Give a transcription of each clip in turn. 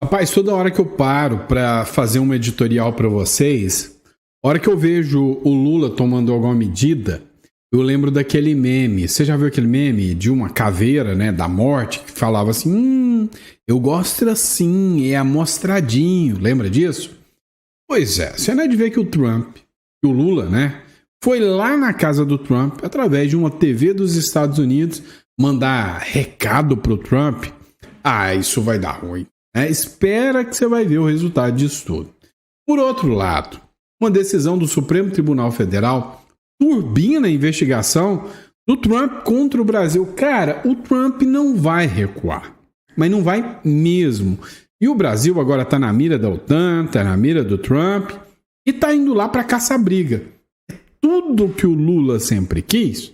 Rapaz, toda hora que eu paro para fazer uma editorial para vocês, a hora que eu vejo o Lula tomando alguma medida, eu lembro daquele meme. Você já viu aquele meme de uma caveira, né, da morte, que falava assim, eu gosto assim, é amostradinho. Lembra disso? Pois é, você não é de ver que o Trump, que o Lula, né, foi lá na casa do Trump, através de uma TV dos Estados Unidos, mandar recado pro Trump. Ah, isso vai dar ruim. Espera que você vai ver o resultado disso tudo. Por outro lado, uma decisão do Supremo Tribunal Federal turbina a investigação do Trump contra o Brasil. Cara, o Trump não vai recuar, mas não vai mesmo. E o Brasil agora está na mira da OTAN, está na mira do Trump e está indo lá para caçar briga. É tudo que o Lula sempre quis.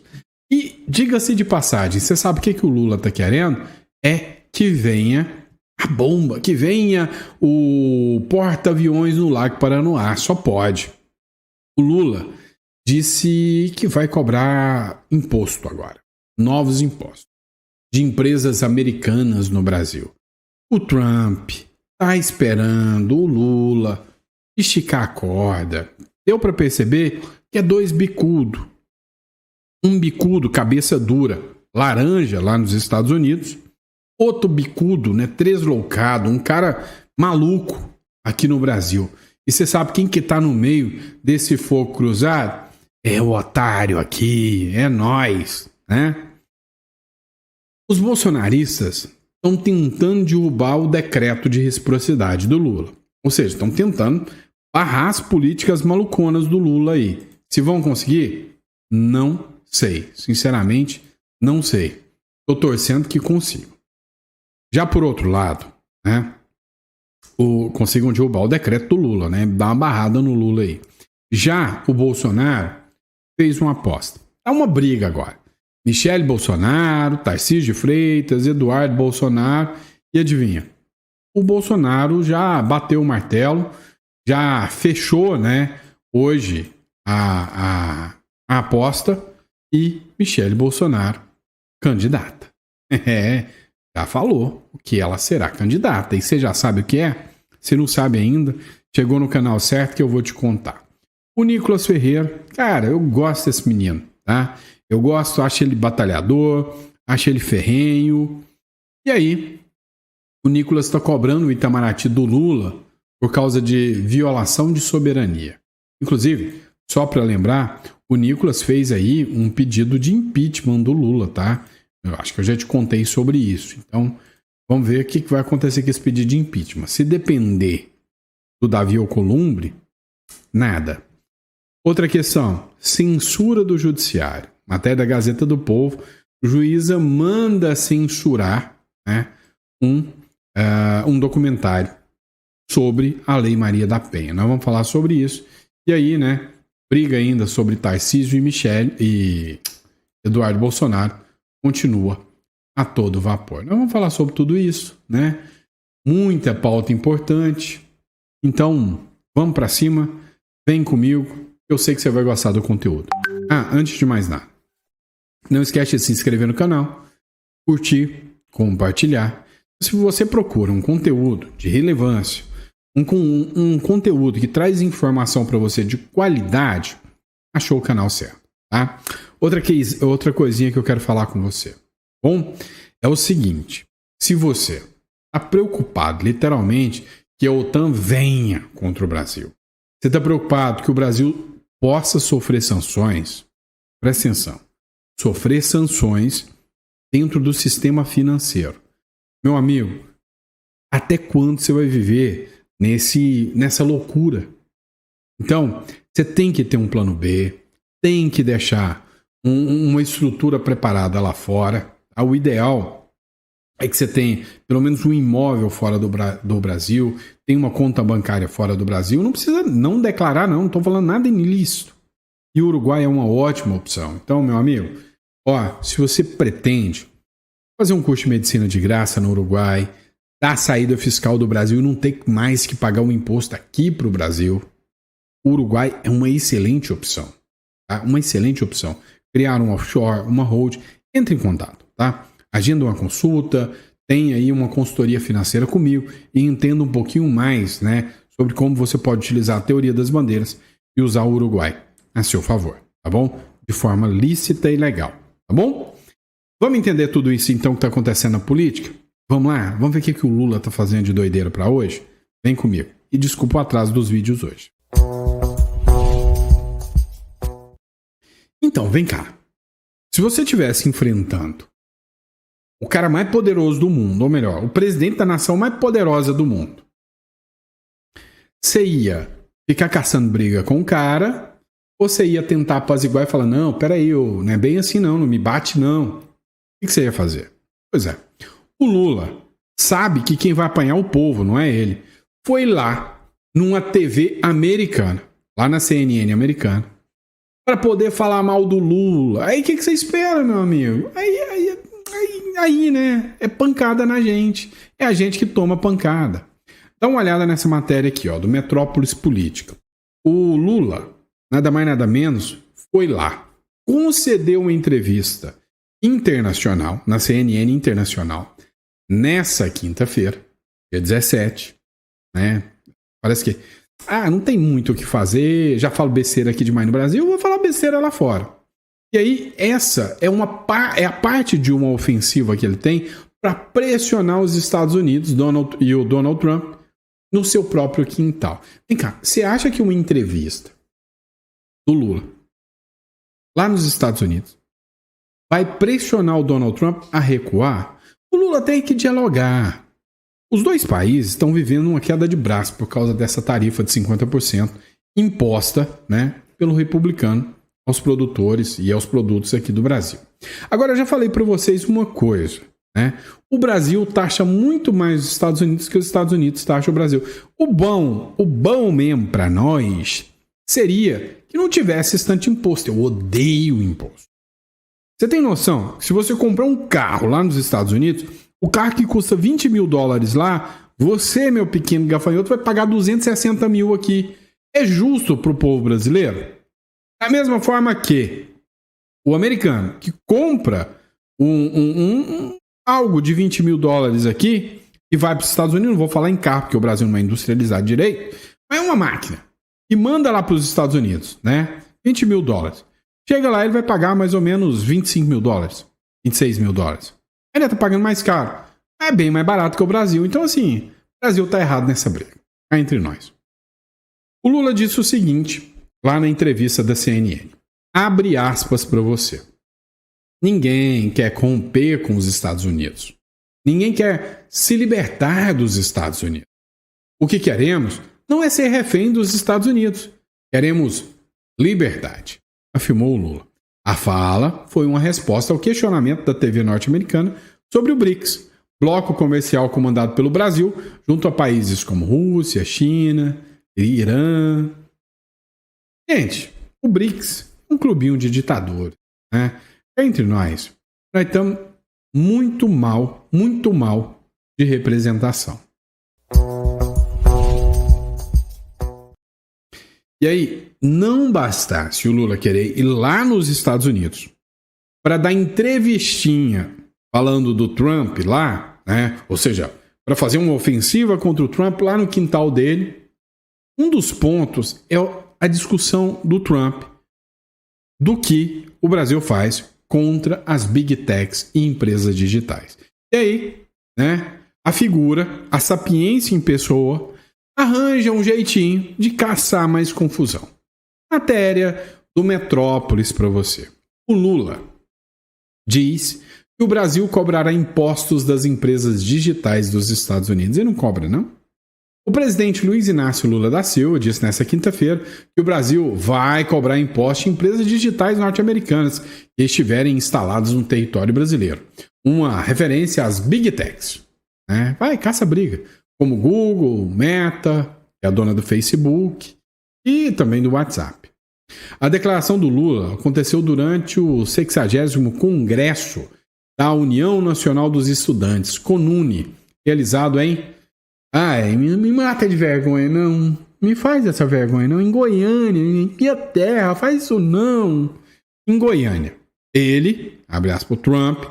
E diga-se de passagem, você sabe o que o Lula está querendo? É que venha a bomba, que venha o porta-aviões no Lago Paranoá, só pode. O Lula disse que vai cobrar imposto agora, novos impostos, de empresas americanas no Brasil. O Trump está esperando o Lula esticar a corda. Deu para perceber que é dois bicudos. Um bicudo, cabeça dura, laranja lá nos Estados Unidos. Outro bicudo, né, tresloucado, um cara maluco aqui no Brasil. E você sabe quem que tá no meio desse fogo cruzado? É o otário aqui, é nós, né? Os bolsonaristas estão tentando derrubar o decreto de reciprocidade do Lula. Ou seja, estão tentando barrar as políticas maluconas do Lula aí. Se vão conseguir? Não sei. Sinceramente, não sei. Tô torcendo que consigam. Já por outro lado, né, consigam derrubar o decreto do Lula, né, dar uma barrada no Lula aí. Já o Bolsonaro fez uma aposta. É uma briga agora. Michele Bolsonaro, Tarcísio de Freitas, Eduardo Bolsonaro e adivinha? O Bolsonaro já bateu o martelo, já fechou, né, hoje a aposta e Michele Bolsonaro candidata. Já falou que ela será candidata. E você já sabe o que é? Se não sabe ainda, chegou no canal certo que eu vou te contar. O Nicolas Ferreira, cara, eu gosto desse menino, tá? Eu gosto, acho ele batalhador, acho ele ferrenho. E aí, o Nicolas está cobrando o Itamaraty do Lula por causa de violação de soberania. Inclusive, só para lembrar, o Nicolas fez aí um pedido de impeachment do Lula, tá? Eu acho que eu já te contei sobre isso. Então, vamos ver o que vai acontecer com esse pedido de impeachment. Se depender do Davi Alcolumbre, nada. Outra questão, censura do judiciário. Matéria da Gazeta do Povo, juíza manda censurar, né, um documentário sobre a Lei Maria da Penha. Nós vamos falar sobre isso. E aí, né, briga ainda sobre Tarcísio e Michele e Eduardo Bolsonaro continua a todo vapor. Nós vamos falar sobre tudo isso, né? Muita pauta importante. Então, vamos para cima. Vem comigo. Eu sei que você vai gostar do conteúdo. Antes de mais nada, não esquece de se inscrever no canal, curtir, compartilhar. Se você procura um conteúdo de relevância, um conteúdo que traz informação para você de qualidade, achou o canal certo, tá? Outra coisinha que eu quero falar com você. Bom, é o seguinte, se você está preocupado, literalmente, que a OTAN venha contra o Brasil, você está preocupado que o Brasil possa sofrer sanções, presta atenção, sofrer sanções dentro do sistema financeiro. Meu amigo, até quando você vai viver nessa loucura? Então, você tem que ter um plano B, tem que deixar uma estrutura preparada lá fora. O ideal é que você tenha pelo menos um imóvel fora do Brasil, tem uma conta bancária fora do Brasil. Não precisa não declarar, não estou falando nada ilícito. E o Uruguai é uma ótima opção. Então, meu amigo, se você pretende fazer um curso de medicina de graça no Uruguai, dar a saída fiscal do Brasil e não ter mais que pagar um imposto aqui para o Brasil, o Uruguai é uma excelente opção. Tá? Uma excelente opção. Criar um offshore, uma hold, entre em contato, tá? Agenda uma consulta, tenha aí uma consultoria financeira comigo e entenda um pouquinho mais, né, sobre como você pode utilizar a teoria das bandeiras e usar o Uruguai a seu favor, tá bom? De forma lícita e legal, tá bom? Vamos entender tudo isso então que está acontecendo na política? Vamos lá? Vamos ver o que o Lula está fazendo de doideira para hoje? Vem comigo. E desculpa o atraso dos vídeos hoje. Então, vem cá. Se você estivesse enfrentando o cara mais poderoso do mundo, ou melhor, o presidente da nação mais poderosa do mundo, você ia ficar caçando briga com o cara, ou você ia tentar apaziguar e falar, não, peraí, não é bem assim não me bate não. O que você ia fazer? Pois é, o Lula sabe que quem vai apanhar é o povo, não é ele. Foi lá, numa TV americana, lá na CNN americana, para poder falar mal do Lula. Aí o que você espera, meu amigo? Aí, né? É pancada na gente. É a gente que toma pancada. Dá uma olhada nessa matéria aqui, ó, do Metrópolis Política. O Lula, nada mais nada menos, foi lá, concedeu uma entrevista internacional, na CNN Internacional, nessa quinta-feira, dia 17, né? Parece que, não tem muito o que fazer, já falo besteira aqui demais no Brasil, vou falar besteira lá fora. E aí, essa é a parte de uma ofensiva que ele tem para pressionar os Estados Unidos e o Donald Trump no seu próprio quintal. Vem cá, você acha que uma entrevista do Lula lá nos Estados Unidos vai pressionar o Donald Trump a recuar? O Lula tem que dialogar. Os dois países estão vivendo uma queda de braço por causa dessa tarifa de 50% imposta, né, pelo republicano aos produtores e aos produtos aqui do Brasil. Agora, eu já falei para vocês uma coisa, né? O Brasil taxa muito mais os Estados Unidos que os Estados Unidos taxam o Brasil. O bom mesmo para nós seria que não tivesse esse tanto imposto. Eu odeio imposto. Você tem noção que se você comprar um carro lá nos Estados Unidos, o carro que custa $20 mil lá, você, meu pequeno gafanhoto, vai pagar 260 mil aqui. É justo para o povo brasileiro? Da mesma forma que o americano que compra algo de $20 mil aqui e vai para os Estados Unidos, não vou falar em carro, porque o Brasil não é industrializado direito, mas é uma máquina e manda lá para os Estados Unidos, né? $20 mil. Chega lá, ele vai pagar mais ou menos $25 mil, $26 mil. Ele está pagando mais caro. É bem mais barato que o Brasil. Então, assim, o Brasil está errado nessa briga. Cá entre nós. O Lula disse o seguinte, lá na entrevista da CNN. Abre aspas para você. Ninguém quer romper com os Estados Unidos. Ninguém quer se libertar dos Estados Unidos. O que queremos não é ser refém dos Estados Unidos. Queremos liberdade, afirmou o Lula. A fala foi uma resposta ao questionamento da TV norte-americana sobre o BRICS, bloco comercial comandado pelo Brasil, junto a países como Rússia, China, Irã. Gente, o BRICS é um clubinho de ditadores, né? Entre nós estamos muito mal de representação. E aí, não bastasse o Lula querer ir lá nos Estados Unidos para dar entrevistinha falando do Trump lá, né? Ou seja, para fazer uma ofensiva contra o Trump lá no quintal dele, um dos pontos é a discussão do Trump do que o Brasil faz contra as Big Techs e empresas digitais. E aí, né, a figura, a sapiência em pessoa, arranja um jeitinho de caçar mais confusão. Matéria do Metrópolis para você. O Lula diz que o Brasil cobrará impostos das empresas digitais dos Estados Unidos. Ele não cobra, não? O presidente Luiz Inácio Lula da Silva disse nesta quinta-feira que o Brasil vai cobrar imposto em empresas digitais norte-americanas que estiverem instaladas no território brasileiro. Uma referência às Big Techs. Né? Vai, caça briga. Como Google, Meta, que é a dona do Facebook, e também do WhatsApp. A declaração do Lula aconteceu durante o 60º Congresso da União Nacional dos Estudantes, CONUNE, realizado em... me mata de vergonha, não. Me faz essa vergonha, não. Em Goiânia, em minha terra, faz isso não. Em Goiânia. Ele, abre aspas, Trump,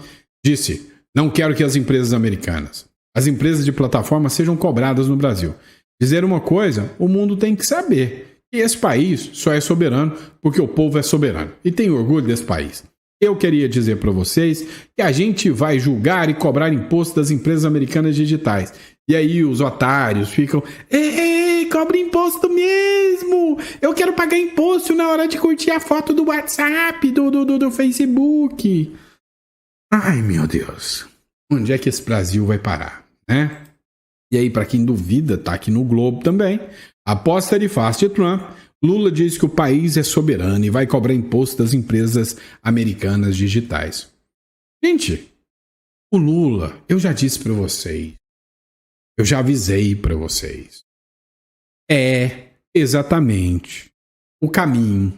disse... Não quero que as empresas americanas, as empresas de plataforma sejam cobradas no Brasil. Dizer uma coisa, o mundo tem que saber que esse país só é soberano porque o povo é soberano. E tenho orgulho desse país. Eu queria dizer para vocês que a gente vai julgar e cobrar imposto das empresas americanas digitais. E aí os otários ficam, ei, cobra imposto mesmo! Eu quero pagar imposto na hora de curtir a foto do WhatsApp, do Facebook. Ai, meu Deus. Onde é que esse Brasil vai parar, né? E aí, para quem duvida, tá aqui no Globo também. Após tarifaço de Trump, Lula diz que o país é soberano e vai cobrar imposto das empresas americanas digitais. Gente, o Lula, eu já disse para vocês, eu já avisei para vocês, é exatamente o caminho,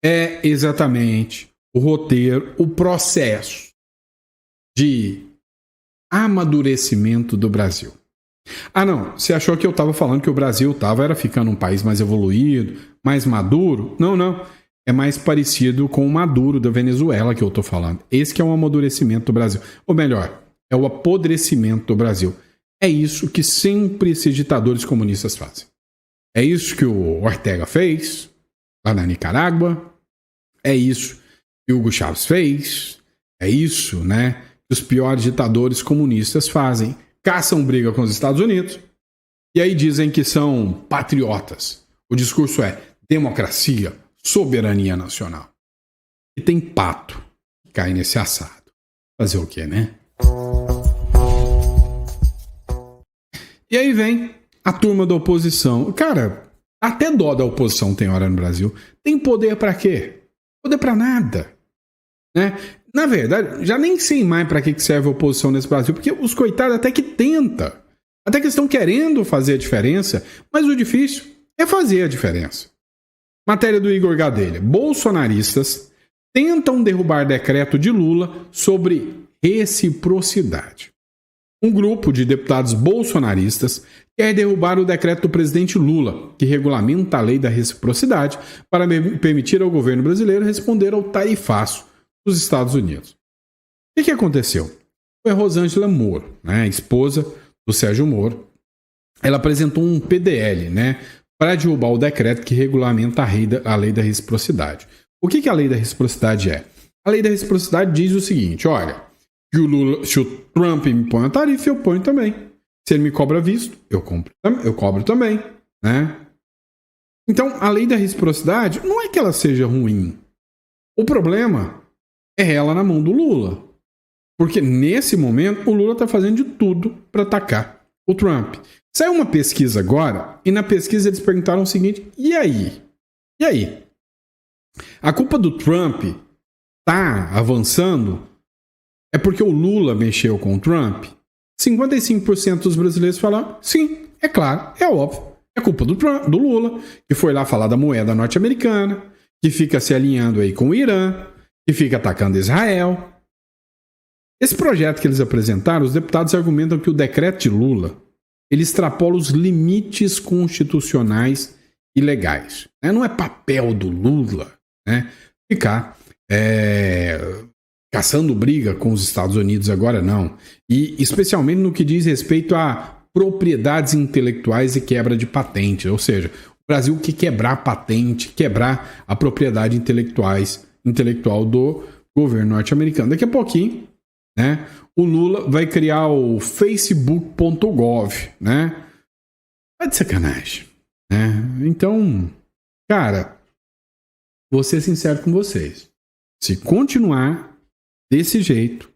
é exatamente o roteiro, o processo de amadurecimento do Brasil. Ah, não, você achou que eu estava falando que o Brasil era ficando um país mais evoluído, mais maduro? Não. É mais parecido com o maduro da Venezuela que eu estou falando. Esse que é o amadurecimento do Brasil. Ou melhor, é o apodrecimento do Brasil. É isso que sempre esses ditadores comunistas fazem. É isso que o Ortega fez lá na Nicarágua. É isso que o Hugo Chávez fez. É isso, né, que os piores ditadores comunistas fazem. Caçam briga com os Estados Unidos e aí dizem que são patriotas. O discurso é democracia, soberania nacional. E tem pato que cai nesse assado. Fazer o quê, né? E aí vem a turma da oposição. Cara, até dó da oposição tem hora no Brasil. Tem poder pra quê? Poder pra nada. Né? Na verdade, já nem sei mais para que serve a oposição nesse Brasil, porque os coitados até que tenta, até que estão querendo fazer a diferença, mas o difícil é fazer a diferença. Matéria do Igor Gadelha. Bolsonaristas tentam derrubar decreto de Lula sobre reciprocidade. Um grupo de deputados bolsonaristas quer derrubar o decreto do presidente Lula, que regulamenta a lei da reciprocidade, para permitir ao governo brasileiro responder ao tarifaço dos Estados Unidos. O que aconteceu? Foi a Rosângela Moro, né, a esposa do Sérgio Moro. Ela apresentou um PDL, né, para derrubar o decreto que regulamenta a lei da reciprocidade. O que a lei da reciprocidade é? A lei da reciprocidade diz o seguinte, olha, que o Lula, se o Trump me põe a tarifa, eu ponho também. Se ele me cobra visto, eu cobro também, né? Então, a lei da reciprocidade não é que ela seja ruim. O problema é ela na mão do Lula. Porque nesse momento o Lula está fazendo de tudo para atacar o Trump. Saiu uma pesquisa agora e na pesquisa eles perguntaram o seguinte, e aí? E aí? A culpa do Trump tá avançando é porque o Lula mexeu com o Trump? 55% dos brasileiros falaram, sim, é claro, é óbvio. É culpa do Lula, que foi lá falar da moeda norte-americana, que fica se alinhando aí com o Irã, que fica atacando Israel. Esse projeto que eles apresentaram, os deputados argumentam que o decreto de Lula ele extrapola os limites constitucionais e legais. Não é papel do Lula, né, ficar caçando briga com os Estados Unidos agora, não. E especialmente no que diz respeito a propriedades intelectuais e quebra de patente. Ou seja, o Brasil quer quebrar a patente, quebrar a propriedade intelectual do governo norte-americano. Daqui a pouquinho, né, o Lula vai criar o facebook.gov, né? Vai de sacanagem, né? Então, cara, vou ser sincero com vocês. Se continuar desse jeito,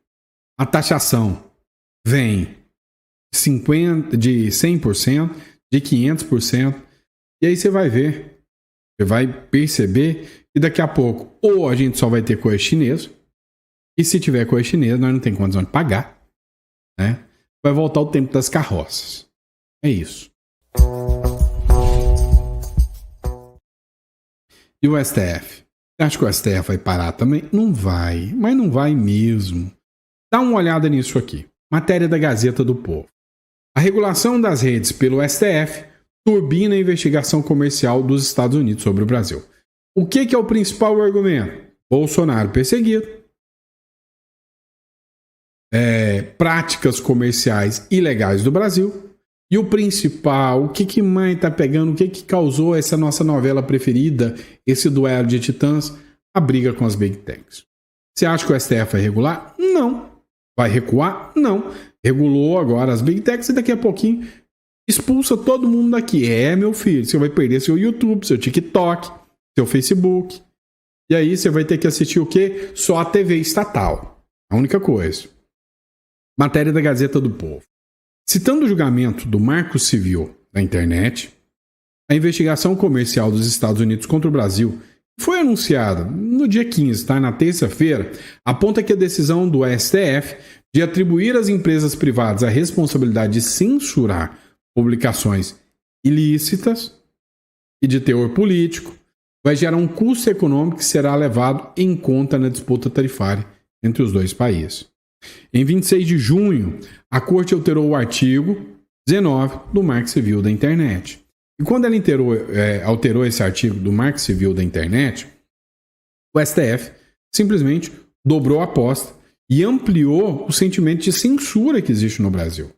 a taxação vem de 100%, de 500%, e aí você vai ver, você vai perceber que daqui a pouco ou a gente só vai ter coisa chinesa, e se tiver coisa chinesa, nós não temos condição de pagar, né? Vai voltar o tempo das carroças. É isso. E o STF? Você acha que o STF vai parar também? Não vai, mas não vai mesmo. Dá uma olhada nisso aqui. Matéria da Gazeta do Povo. A regulação das redes pelo STF turbina a investigação comercial dos Estados Unidos sobre o Brasil. O que é o principal argumento? Bolsonaro perseguido. práticas comerciais ilegais do Brasil. E o principal, o que mais está pegando, o que causou essa nossa novela preferida, esse duelo de titãs, a briga com as Big Techs. Você acha que o STF vai regular? Não. Vai recuar? Não. Regulou agora as Big Techs e daqui a pouquinho expulsa todo mundo daqui. Meu filho, você vai perder seu YouTube, seu TikTok, seu Facebook. E aí você vai ter que assistir o quê? Só a TV estatal. A única coisa. Matéria da Gazeta do Povo. Citando o julgamento do Marco Civil da internet, a investigação comercial dos Estados Unidos contra o Brasil foi anunciada no dia 15, na terça-feira, aponta que a decisão do STF de atribuir às empresas privadas a responsabilidade de censurar publicações ilícitas e de teor político vai gerar um custo econômico que será levado em conta na disputa tarifária entre os dois países. Em 26 de junho, a Corte alterou o artigo 19 do Marco Civil da Internet. E quando ela alterou esse artigo do Marco Civil da Internet, o STF simplesmente dobrou a aposta e ampliou o sentimento de censura que existe no Brasil.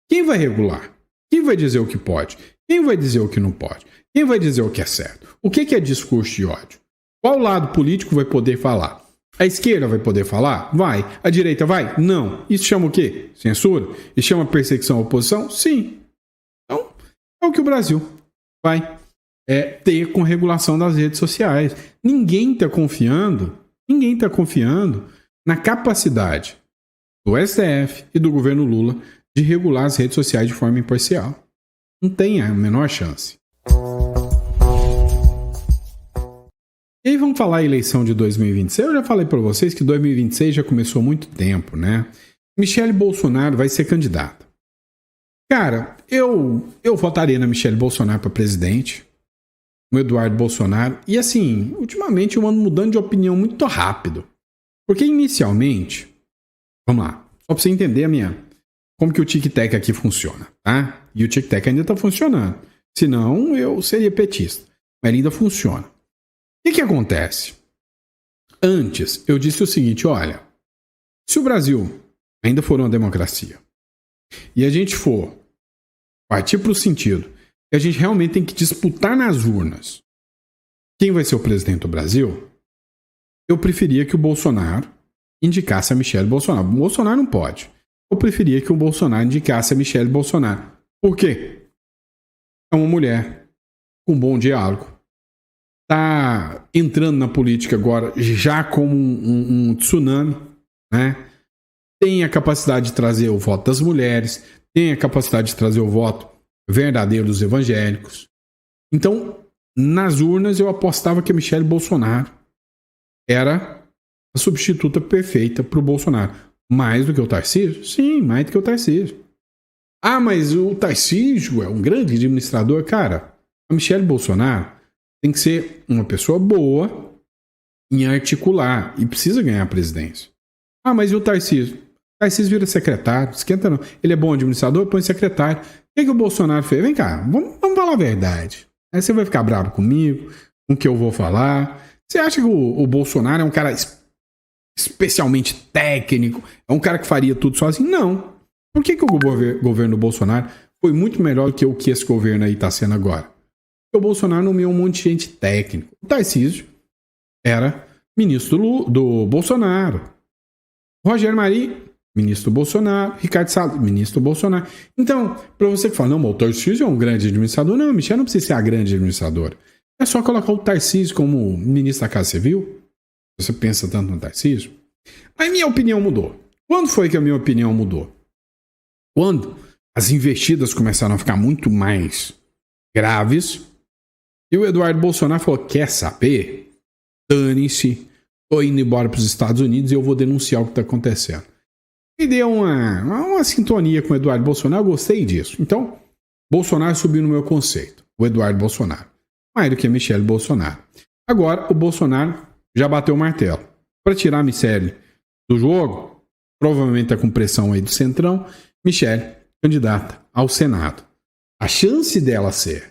Quem vai regular? Quem vai dizer o que pode? Quem vai dizer o que não pode? Quem vai dizer o que é certo? O que é discurso de ódio? Qual lado político vai poder falar? A esquerda vai poder falar? Vai. A direita vai? Não. Isso chama o quê? Censura? Isso chama perseguição à oposição? Sim. Então, é o que o Brasil vai ter com regulação das redes sociais. Ninguém está confiando na capacidade do STF e do governo Lula de regular as redes sociais de forma imparcial. Não tem a menor chance. E aí vamos falar a eleição de 2026. Eu já falei para vocês que 2026 já começou há muito tempo, né? Michele Bolsonaro vai ser candidata. Cara, eu votaria na Michele Bolsonaro para presidente, no Eduardo Bolsonaro. E assim, ultimamente eu ando mudando de opinião muito rápido. Porque inicialmente, vamos lá, só para você entender como que o tic-tac aqui funciona, tá? E o tic-tac ainda está funcionando. Senão eu seria petista. Mas ele ainda funciona. O que acontece? Antes, eu disse o seguinte, olha, se o Brasil ainda for uma democracia e a gente for partir para o sentido que a gente realmente tem que disputar nas urnas quem vai ser o presidente do Brasil, eu preferia que o Bolsonaro indicasse a Michele Bolsonaro. O Bolsonaro não pode. Eu preferia que o Bolsonaro indicasse a Michele Bolsonaro. Por quê? É uma mulher com bom diálogo. Está entrando na política agora já como um tsunami, né? Tem a capacidade de trazer o voto das mulheres, tem a capacidade de trazer o voto verdadeiro dos evangélicos. Então, nas urnas eu apostava que a Michele Bolsonaro era a substituta perfeita para o Bolsonaro. Mais do que o Tarcísio? Sim, mais do que o Tarcísio. Ah, mas o Tarcísio é um grande administrador. Cara, a Michele Bolsonaro tem que ser uma pessoa boa em articular e precisa ganhar a presidência. Ah, mas e o Tarcísio? O Tarcísio vira secretário, esquenta não. Ele é bom administrador, põe secretário. O que o Bolsonaro fez? Vem cá, vamos falar a verdade. Aí você vai ficar bravo comigo, com o que eu vou falar. Você acha que o Bolsonaro é um cara especialmente técnico? É um cara que faria tudo sozinho? Não. Por que o governo Bolsonaro foi muito melhor do que o que esse governo aí está sendo agora? O Bolsonaro nomeou um monte de gente técnico. O Tarcísio era ministro do Bolsonaro. Rogério Marinho, ministro do Bolsonaro. Ricardo Salles, ministro do Bolsonaro. Então, para você que fala, não, o Tarcísio é um grande administrador. Não, Michel não precisa ser a grande administradora. É só colocar o Tarcísio como ministro da Casa Civil. Você pensa tanto no Tarcísio. Aí minha opinião mudou. Quando foi que a minha opinião mudou? Quando as investidas começaram a ficar muito mais graves. E o Eduardo Bolsonaro falou, quer saber? Dane-se, tô indo embora para os Estados Unidos e eu vou denunciar o que está acontecendo. E deu uma sintonia com o Eduardo Bolsonaro, eu gostei disso. Então, Bolsonaro subiu no meu conceito, o Eduardo Bolsonaro. Mais do que a Michele Bolsonaro. Agora, o Bolsonaro já bateu o martelo. Para tirar a Michele do jogo, provavelmente está com pressão aí do Centrão, Michele, candidata ao Senado. A chance dela se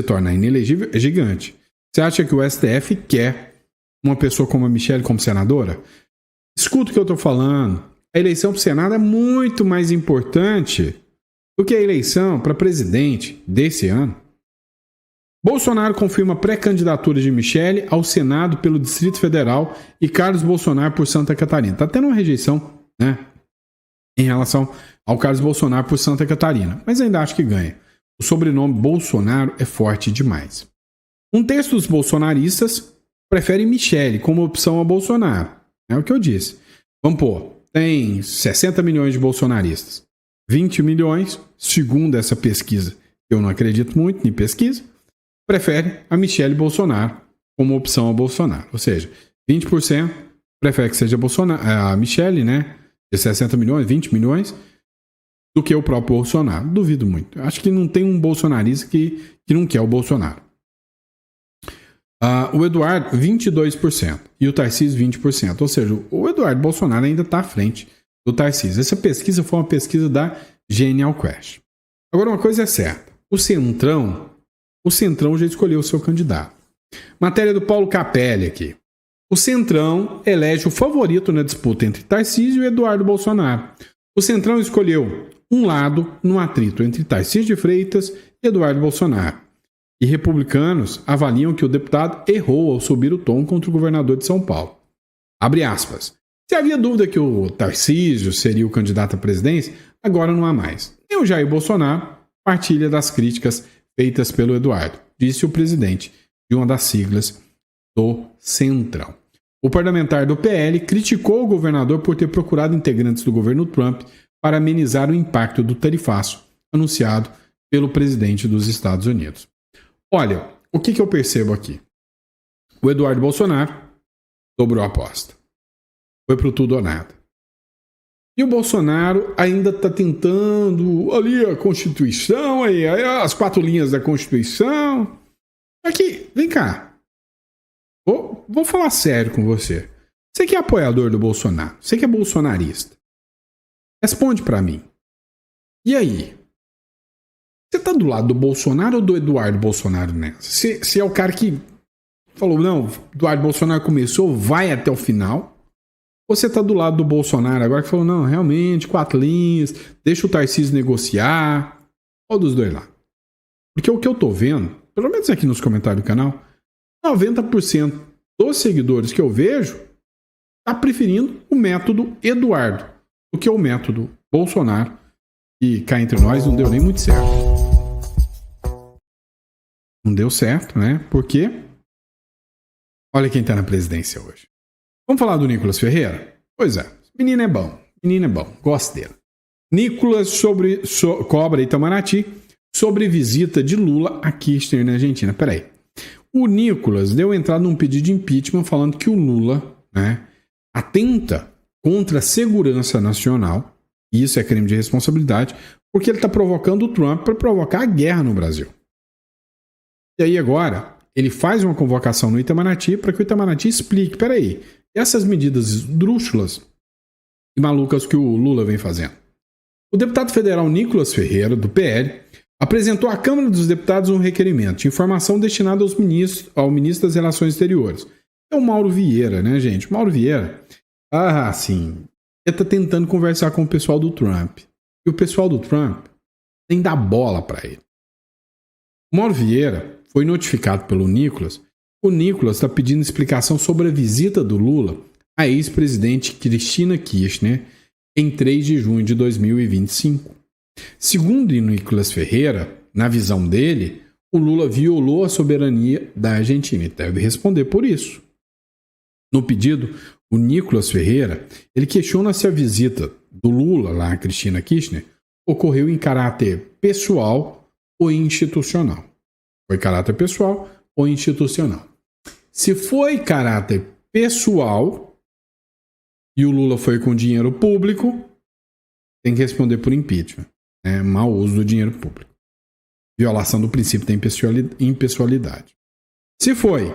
tornar inelegível é gigante. Você acha que o STF quer uma pessoa como a Michele como senadora? Escuta o que eu estou falando. a eleição para o Senado é muito mais importante do que a eleição para presidente desse ano. Bolsonaro confirma pré-candidatura de Michele ao Senado pelo Distrito Federal e Carlos Bolsonaro por Santa Catarina. Está tendo uma rejeição, né, em relação ao Carlos Bolsonaro por Santa Catarina, mas ainda acho que ganha. O sobrenome Bolsonaro é forte demais. Um terço dos bolsonaristas prefere Michele como opção a Bolsonaro. É o que eu disse. Vamos pôr, tem 60 milhões de bolsonaristas. 20 milhões, segundo essa pesquisa, eu não acredito muito em pesquisa, prefere a Michele Bolsonaro como opção a Bolsonaro. Ou seja, 20% prefere que seja a Michele, né? De 60 milhões, 20 milhões, do que o próprio Bolsonaro. Duvido muito. Acho que não tem um bolsonarista que não quer o Bolsonaro. O Eduardo, 22%. E o Tarcísio, 20%. Ou seja, o Eduardo Bolsonaro ainda está à frente do Tarcísio. Essa pesquisa foi uma pesquisa da Genial Quest. Agora, uma coisa é certa. O Centrão já escolheu o seu candidato. Matéria do Paulo Capelli aqui. O Centrão elege o favorito na disputa entre Tarcísio e Eduardo Bolsonaro. O Centrão escolheu um lado no atrito entre Tarcísio de Freitas e Eduardo Bolsonaro. E republicanos avaliam que o deputado errou ao subir o tom contra o governador de São Paulo. Abre aspas. Se havia dúvida que o Tarcísio seria o candidato à presidência, agora não há mais. Nem o Jair Bolsonaro partilha das críticas feitas pelo Eduardo, disse o presidente de uma das siglas do Centrão. O parlamentar do PL criticou o governador por ter procurado integrantes do governo Trump para amenizar o impacto do tarifaço anunciado pelo presidente dos Estados Unidos. Olha, o que eu percebo aqui? O Eduardo Bolsonaro dobrou a aposta. Foi pro tudo ou nada. E o Bolsonaro ainda está tentando ali a Constituição, aí as 4 linhas da Constituição. Aqui, vem cá. Vou falar sério com você. Você que é apoiador do Bolsonaro, você que é bolsonarista, responde para mim. E aí? Você tá do lado do Bolsonaro ou do Eduardo Bolsonaro nessa? Se é o cara que falou, não, Eduardo Bolsonaro começou, vai até o final. Ou você tá do lado do Bolsonaro agora que falou, não, realmente, 4 linhas, deixa o Tarcísio negociar. Qual dos dois lá? Porque o que eu tô vendo, pelo menos aqui nos comentários do canal, 90% dos seguidores que eu vejo tá preferindo o método Eduardo do que o método Bolsonaro. E cá entre nós não deu nem muito certo. Não deu certo, né? Porque olha quem tá na presidência hoje. Vamos falar do Nicolas Ferreira? Pois é, menino é bom, gosto dele. Nicolas cobra Itamaraty sobre visita de Lula a Kirchner na Argentina. Peraí. O Nicolas deu entrada num pedido de impeachment falando que o Lula, né, atenta contra a segurança nacional. E isso é crime de responsabilidade, porque ele está provocando o Trump para provocar a guerra no Brasil. E aí agora, ele faz uma convocação no Itamaraty para que o Itamaraty explique, peraí, essas medidas esdrúxulas e malucas que o Lula vem fazendo. O deputado federal Nicolas Ferreira, do PL, apresentou à Câmara dos Deputados um requerimento de informação destinado ao ministro das Relações Exteriores. É o Mauro Vieira, né, gente? O Mauro Vieira, sim, ele está tentando conversar com o pessoal do Trump. E o pessoal do Trump nem dá bola para ele. O Mauro Vieira foi notificado pelo Nicolas. O Nicolas está pedindo explicação sobre a visita do Lula à ex-presidente Cristina Kirchner em 3 de junho de 2025. Segundo o Nicolas Ferreira, na visão dele, o Lula violou a soberania da Argentina e deve responder por isso. No pedido, o Nicolas Ferreira, ele questiona se a visita do Lula lá a Cristina Kirchner ocorreu em caráter pessoal ou institucional. Foi caráter pessoal ou institucional. Se foi caráter pessoal e o Lula foi com dinheiro público, tem que responder por impeachment. Mau uso do dinheiro público. Violação do princípio da impessoalidade. Se foi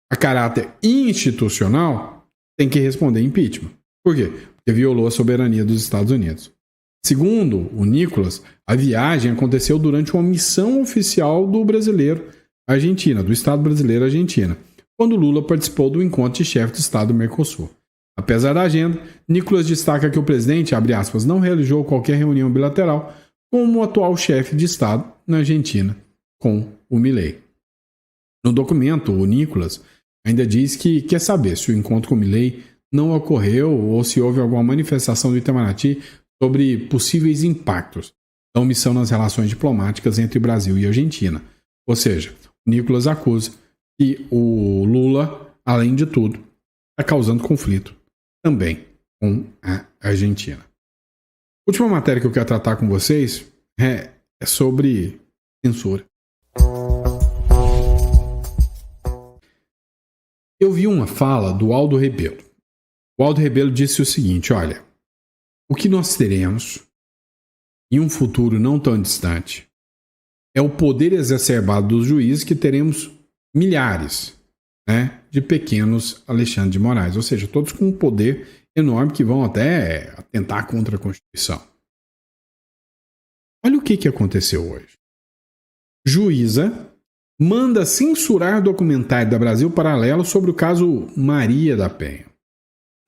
a caráter institucional, tem que responder impeachment. Por quê? Porque violou a soberania dos Estados Unidos. Segundo o Nicolas, a viagem aconteceu durante uma missão oficial do brasileiro à Argentina, do Estado brasileiro à Argentina, quando Lula participou do encontro de chefe de Estado do Mercosul. Apesar da agenda, Nicolas destaca que o presidente, abre aspas, não realizou qualquer reunião bilateral com o atual chefe de Estado na Argentina, com o Milei. No documento, o Nicolas ainda diz que quer saber se o encontro com o Milei não ocorreu ou se houve alguma manifestação do Itamaraty sobre possíveis impactos da omissão nas relações diplomáticas entre Brasil e Argentina. Ou seja, o Nicolas acusa que o Lula, além de tudo, está causando conflito também com a Argentina. A última matéria que eu quero tratar com vocês é sobre censura. Eu vi uma fala do Aldo Rebelo. O Aldo Rebelo disse o seguinte, olha, o que nós teremos em um futuro não tão distante é o poder exacerbado dos juízes, que teremos milhares, né, de pequenos Alexandre de Moraes, ou seja, todos com um poder enorme que vão até atentar contra a Constituição. Olha o que aconteceu hoje. Juíza manda censurar documentário da Brasil Paralelo sobre o caso Maria da Penha.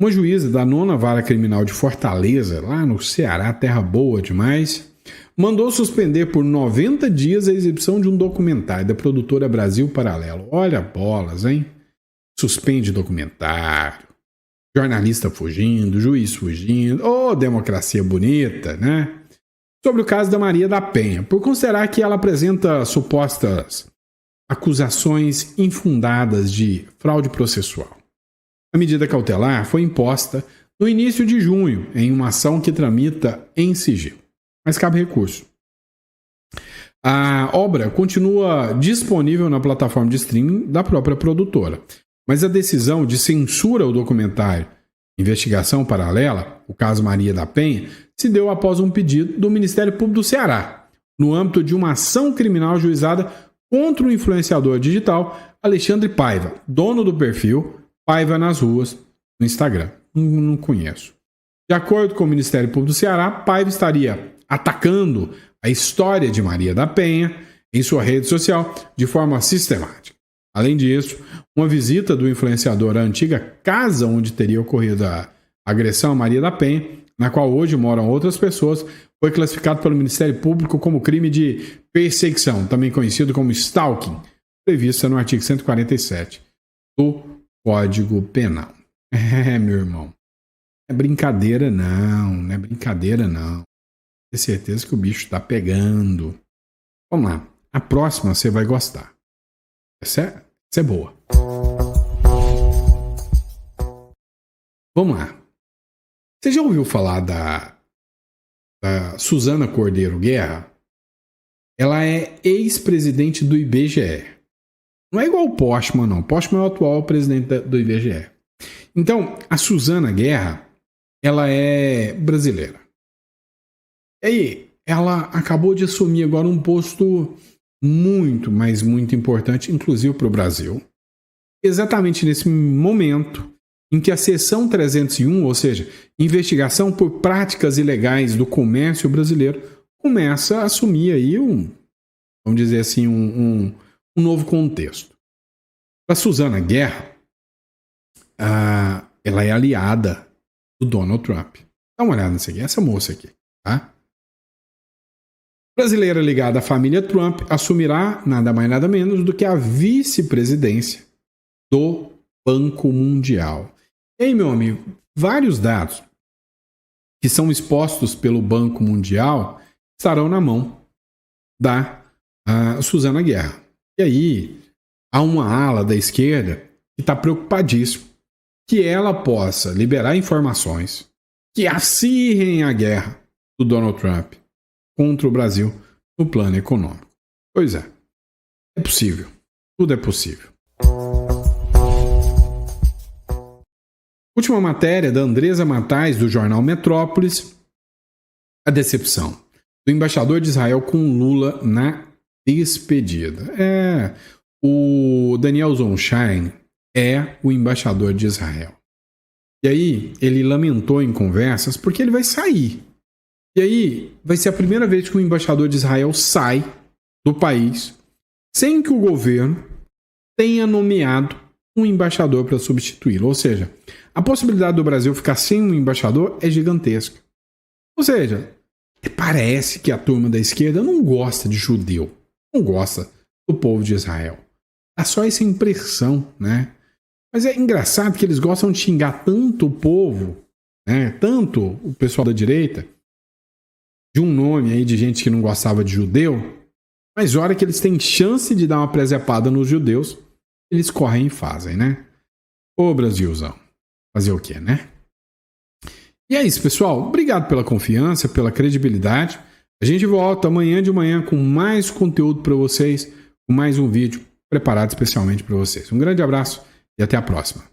Uma juíza da 9ª Vara Criminal de Fortaleza, lá no Ceará, terra boa demais, mandou suspender por 90 dias a exibição de um documentário da produtora Brasil Paralelo. Olha bolas, hein? Suspende documentário, jornalista fugindo, juiz fugindo. Oh, democracia bonita, né? Sobre o caso da Maria da Penha, por considerar que ela apresenta supostas acusações infundadas de fraude processual. A medida cautelar foi imposta no início de junho, em uma ação que tramita em sigilo, mas cabe recurso. A obra continua disponível na plataforma de streaming da própria produtora, mas a decisão de censura ao documentário Investigação Paralela, o caso Maria da Penha, se deu após um pedido do Ministério Público do Ceará, no âmbito de uma ação criminal juizada contra o influenciador digital Alexandre Paiva, dono do perfil Paiva nas Ruas, no Instagram. Não conheço. De acordo com o Ministério Público do Ceará, Paiva estaria atacando a história de Maria da Penha em sua rede social de forma sistemática. Além disso, uma visita do influenciador à antiga casa onde teria ocorrido a agressão a Maria da Penha, na qual hoje moram outras pessoas, foi classificado pelo Ministério Público como crime de perseguição, também conhecido como stalking, prevista no artigo 147 do Código Penal. Meu irmão, não é brincadeira não é brincadeira não. Tenho certeza que o bicho tá pegando. Vamos lá, a próxima você vai gostar. Essa é boa. Vamos lá. Você já ouviu falar da Suzana Cordeiro Guerra? Ela é ex-presidente do IBGE. Não é igual o Postman, não. O Postman é o atual presidente do IBGE. Então, a Suzana Guerra, ela é brasileira. E aí, ela acabou de assumir agora um posto muito, mas muito importante, inclusive para o Brasil. Exatamente nesse momento em que a seção 301, ou seja, investigação por práticas ilegais do comércio brasileiro, começa a assumir aí vamos dizer assim, um novo contexto. Para Suzana Guerra, ela é aliada do Donald Trump. Dá uma olhada nisso aqui, essa moça aqui, tá? Brasileira ligada à família Trump assumirá nada mais nada menos do que a vice-presidência do Banco Mundial. E aí, meu amigo, vários dados que são expostos pelo Banco Mundial estarão na mão da Suzana Guerra. E aí, há uma ala da esquerda que está preocupadíssimo que ela possa liberar informações que acirrem a guerra do Donald Trump contra o Brasil no plano econômico. Pois é possível. Tudo é possível. Última matéria da Andresa Matais, do jornal Metrópolis. A decepção do embaixador de Israel com Lula na despedida. O Daniel Zonshine é o embaixador de Israel. E aí, ele lamentou em conversas porque ele vai sair. E aí, vai ser a primeira vez que o embaixador de Israel sai do país sem que o governo tenha nomeado um embaixador para substituí-lo. Ou seja, a possibilidade do Brasil ficar sem um embaixador é gigantesca. Ou seja, parece que a turma da esquerda não gosta de judeu, não gosta do povo de Israel. É só essa impressão, né? Mas é engraçado que eles gostam de xingar tanto o povo, né? Tanto o pessoal da direita, de um nome aí de gente que não gostava de judeu, mas a hora que eles têm chance de dar uma presepada nos judeus, eles correm e fazem, né? Ô Brasilzão, fazer o quê, né? E é isso, pessoal. Obrigado pela confiança, pela credibilidade. A gente volta amanhã de manhã com mais conteúdo para vocês, com mais um vídeo preparado especialmente para vocês. Um grande abraço e até a próxima.